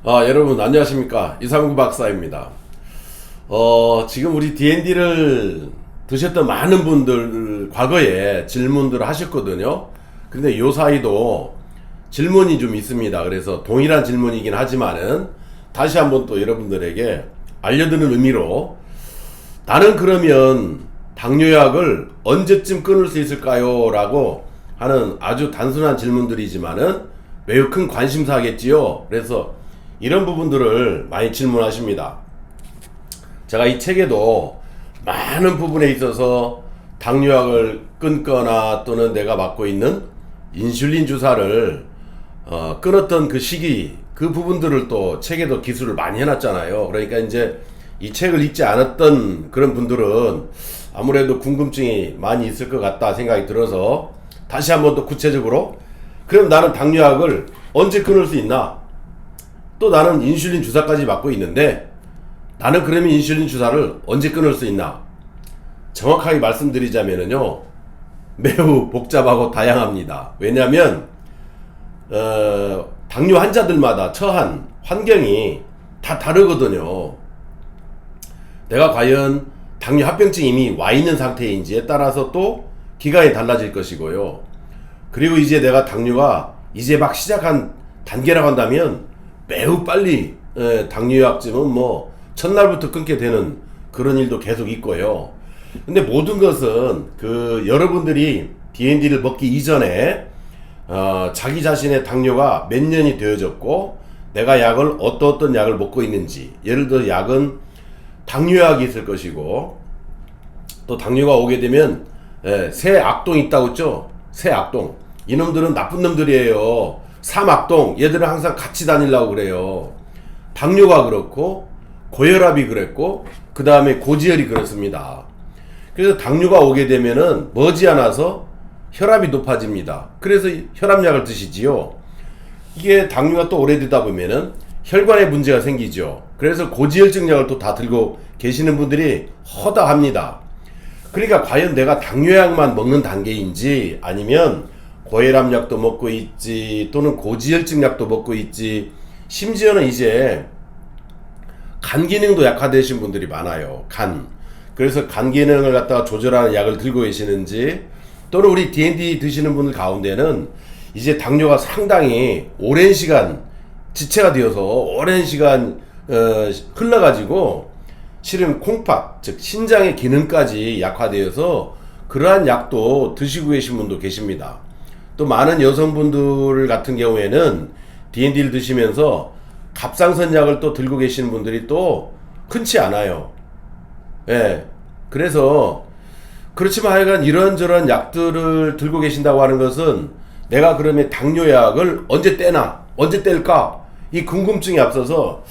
여러분 안녕하십니까, 이상구 박사입니다. 지금 우리 D&D를 드셨던 많은 분들 과거에 질문들을 하셨거든요. 근데 요 사이도 질문이 좀 있습니다. 그래서 동일한 질문이긴 하지만은 다시 한번 또 여러분들에게 알려드리는 의미로, 나는 그러면 당뇨약을 언제쯤 끊을 수 있을까요? 라고 하는 아주 단순한 질문들이지만은 매우 큰 관심사겠지요. 그래서 이런 부분들을 많이 질문하십니다. 제가 이 책에도 많은 부분에 있어서 당뇨약을 끊거나 또는 내가 맞고 있는 인슐린 주사를 끊었던 그 시기, 그 부분들을 또 책에도 기술을 많이 해놨잖아요. 그러니까 이제 이 책을 읽지 않았던 그런 분들은 아무래도 궁금증이 많이 있을 것 같다 생각이 들어서 다시 한번 또 구체적으로, 그럼 나는 당뇨약을 언제 끊을 수 있나? 또 나는 인슐린 주사까지 맞고 있는데 나는 그러면 인슐린 주사를 언제 끊을 수 있나? 정확하게 말씀드리자면요, 매우 복잡하고 다양합니다. 왜냐하면 당뇨 환자들마다 처한 환경이 다 다르거든요. 내가 과연 당뇨 합병증이 이미 와 있는 상태인지에 따라서 또 기간이 달라질 것이고요. 그리고 이제 내가 당뇨가 이제 막 시작한 단계라고 한다면 매우 빨리 당뇨약쯤은 뭐 첫날부터 끊게 되는 그런 일도 계속 있고요. 근데 모든 것은 여러분들이 D&D를 먹기 이전에 자기 자신의 당뇨가 몇 년이 되어졌고 내가 약을 어떤 약을 먹고 있는지, 예를 들어 약은 당뇨약이 있을 것이고, 또 당뇨가 오게 되면 새 악동이 있다고 했죠. 새 악동, 이놈들은 나쁜 놈들이에요. 삼악동, 얘들은 항상 같이 다니려고 그래요. 당뇨가 그렇고 고혈압이 그랬고 그 다음에 고지혈이 그렇습니다. 그래서 당뇨가 오게 되면은 머지않아서 혈압이 높아집니다. 그래서 혈압약을 드시지요. 이게 당뇨가 또 오래되다 보면은 혈관에 문제가 생기죠. 그래서 고지혈증 약을 또 다 들고 계시는 분들이 허다합니다. 그러니까 과연 내가 당뇨약만 먹는 단계인지, 아니면 고혈압 약도 먹고 있지, 또는 고지혈증 약도 먹고 있지, 심지어는 이제 간 기능도 약화되신 분들이 많아요. 그래서 간 기능을 갖다가 조절하는 약을 들고 계시는지, 또는 우리 D&D 드시는 분들 가운데는 이제 당뇨가 상당히 오랜 시간 지체가 되어서 오랜 시간 흘러가지고 실은 콩팥, 즉 신장의 기능까지 약화되어서 그러한 약도 드시고 계신 분도 계십니다. 또 많은 여성분들 같은 경우에는 D&D를 드시면서 갑상선 약을 또 들고 계시는 분들이 또 흔치 않아요. 그래서 그렇지만 하여간 이런저런 약들을 들고 계신다고 하는 것은 내가 그러면 당뇨약을 언제 뗄까? 이 궁금증이 앞서서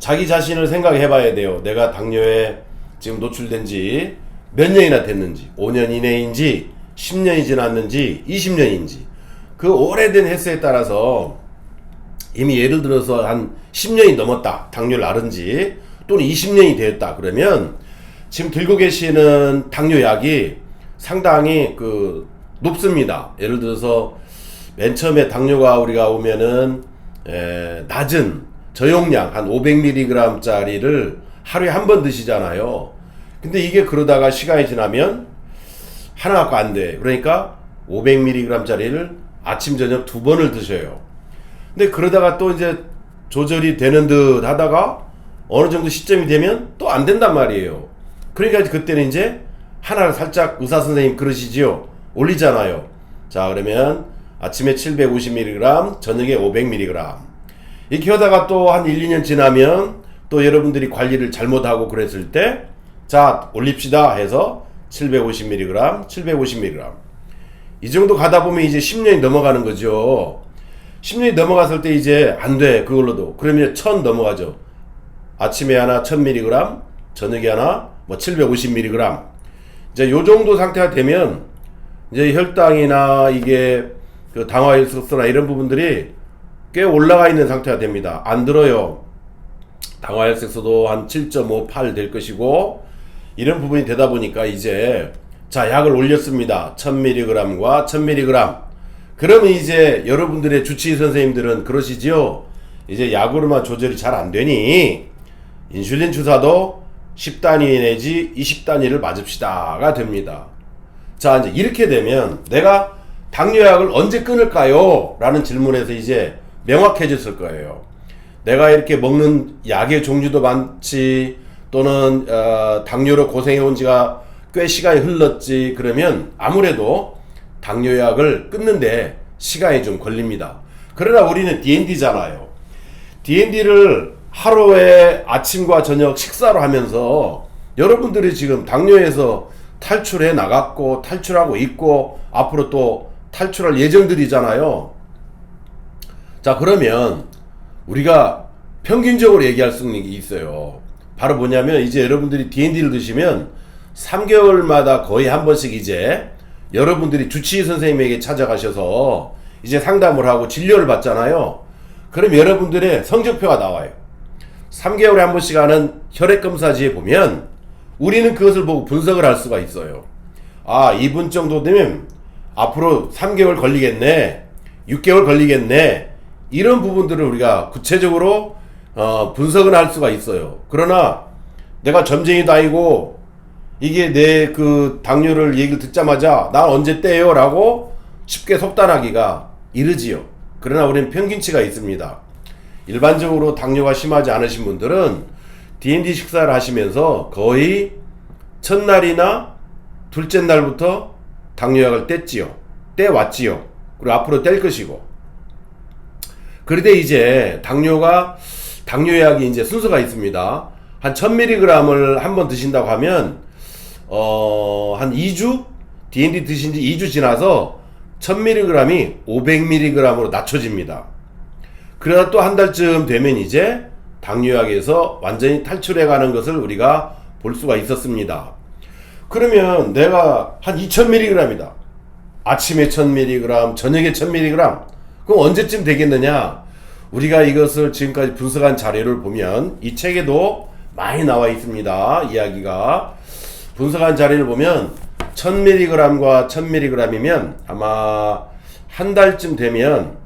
자기 자신을 생각해 봐야 돼요. 내가 당뇨에 지금 노출된 지 몇 년이나 됐는지, 5년 이내인지 10년이 지났는지 20년인지, 그 오래된 횟수에 따라서 이미 예를 들어서 한 10년이 넘었다, 당뇨를 앓은지, 또는 20년이 되었다, 그러면 지금 들고 계시는 당뇨약이 상당히 높습니다. 예를 들어서 맨 처음에 당뇨가 우리가 오면은 낮은 저용량 한 500mg 짜리를 하루에 한 번 드시잖아요. 근데 이게 그러다가 시간이 지나면 하나 갖고 안 돼. 그러니까 500mg 짜리를 아침 저녁 2번을 드셔요. 근데 그러다가 또 이제 조절이 되는 듯 하다가 어느 정도 시점이 되면 또 안 된단 말이에요. 그러니까 그때는 이제 하나를 살짝 의사 선생님 그러시지요. 올리잖아요. 자, 그러면 아침에 750mg, 저녁에 500mg. 이렇게 하다가 또 한 1, 2년 지나면 또 여러분들이 관리를 잘못하고 그랬을 때, 자, 올립시다 해서 750mg, 750mg. 이 정도 가다 보면 이제 10년이 넘어가는 거죠. 10년이 넘어갔을 때 이제 안 돼, 그걸로도. 그러면 1000 넘어가죠. 아침에 하나 1000mg, 저녁에 하나 750mg. 이제 요 정도 상태가 되면 이제 혈당이나 이게 당화혈색소나 이런 부분들이 꽤 올라가 있는 상태가 됩니다. 안 들어요. 당화혈색소도 한 7.58 될 것이고, 이런 부분이 되다 보니까 이제 자, 약을 올렸습니다. 1000mg과 1000mg. 그러면 이제 여러분들의 주치의 선생님들은 그러시지요. 이제 약으로만 조절이 잘 안 되니 인슐린 주사도 10단위 내지 20단위를 맞읍시다가 됩니다. 자, 이제 이렇게 되면 내가 당뇨약을 언제 끊을까요? 라는 질문에서 이제 명확해졌을 거예요. 내가 이렇게 먹는 약의 종류도 많지, 또는 당뇨로 고생해온 지가 꽤 시간이 흘렀지, 그러면 아무래도 당뇨약을 끊는데 시간이 좀 걸립니다. 그러나 우리는 DND잖아요. DND를 하루에 아침과 저녁 식사로 하면서 여러분들이 지금 당뇨에서 탈출해 나갔고 탈출하고 있고 앞으로 또 탈출할 예정들이잖아요. 자, 그러면 우리가 평균적으로 얘기할 수 있는 게 있어요. 바로 뭐냐면 이제 여러분들이 DND를 드시면 3개월마다 거의 한 번씩 이제 여러분들이 주치의 선생님에게 찾아가셔서 이제 상담을 하고 진료를 받잖아요. 그럼 여러분들의 성적표가 나와요. 3개월에 한 번씩 하는 혈액검사지에 보면 우리는 그것을 보고 분석을 할 수가 있어요. 아, 이분 정도 되면 앞으로 3개월 걸리겠네, 6개월 걸리겠네, 이런 부분들을 우리가 구체적으로 분석을 할 수가 있어요. 그러나 내가 점쟁이도 아니고 이게 내 그 당뇨를 얘기를 듣자마자 나 언제 떼요? 라고 쉽게 속단하기가 이르지요. 그러나 우리는 평균치가 있습니다. 일반적으로 당뇨가 심하지 않으신 분들은 DND 식사를 하시면서 거의 첫날이나 둘째 날부터 당뇨약을 떼왔지요. 그리고 앞으로 뗄 것이고. 그런데 이제 당뇨약이 이제 순서가 있습니다. 한 1000mg을 한번 드신다고 하면 한 2주? DND 드신 지 2주 지나서 1000mg이 500mg으로 낮춰집니다. 그러다 또 한 달쯤 되면 이제 당뇨약에서 완전히 탈출해가는 것을 우리가 볼 수가 있었습니다. 그러면 내가 한 2000mg이다. 아침에 1000mg, 저녁에 1000mg. 그럼 언제쯤 되겠느냐? 우리가 이것을 지금까지 분석한 자료를 보면 이 책에도 많이 나와 있습니다. 이야기가. 분석한 자료를 보면 1000mg과 1000mg이면 아마 한 달쯤 되면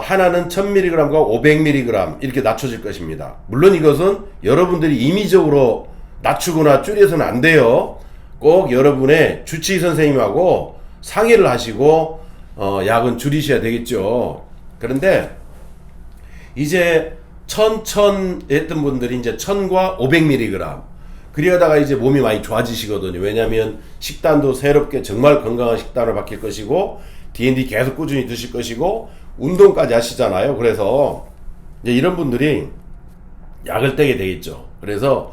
하나는 1000mg과 500mg 이렇게 낮춰질 것입니다. 물론 이것은 여러분들이 임의적으로 낮추거나 줄여서는 안 돼요. 꼭 여러분의 주치의 선생님하고 상의를 하시고 약은 줄이셔야 되겠죠. 그런데 이제 1000 했던 분들이 이제 1000과 500mg 그러다가 이제 몸이 많이 좋아지시거든요. 왜냐하면 식단도 새롭게 정말 건강한 식단을 바뀔 것이고 DND 계속 꾸준히 드실 것이고 운동까지 하시잖아요. 그래서 이제 이런 분들이 약을 떼게 되겠죠. 그래서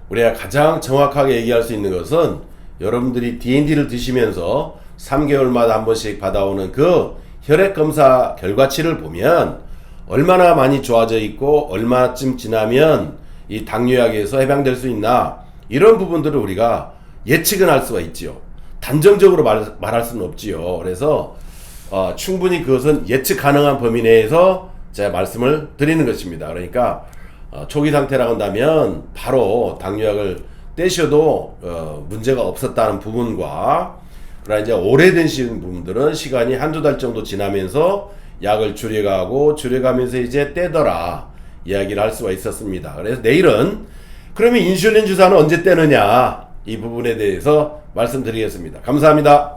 우리가 가장 정확하게 얘기할 수 있는 것은 여러분들이 DND를 드시면서 3개월마다 한 번씩 받아오는 그 혈액검사 결과치를 보면 얼마나 많이 좋아져 있고 얼마쯤 지나면 이 당뇨약에서 해방될 수 있나, 이런 부분들을 우리가 예측은 할 수가 있지요. 단정적으로 말할 수는 없지요. 그래서 충분히 그것은 예측 가능한 범위 내에서 제가 말씀을 드리는 것입니다. 그러니까 초기 상태라고 한다면 바로 당뇨약을 떼셔도 문제가 없었다는 부분과, 그러나 이제 오래되신 분들은 시간이 한두 달 정도 지나면서 약을 줄여가면서 이제 떼더라 이야기를 할 수가 있었습니다. 그래서 내일은 그러면 인슐린 주사는 언제 떼느냐, 이 부분에 대해서 말씀드리겠습니다. 감사합니다.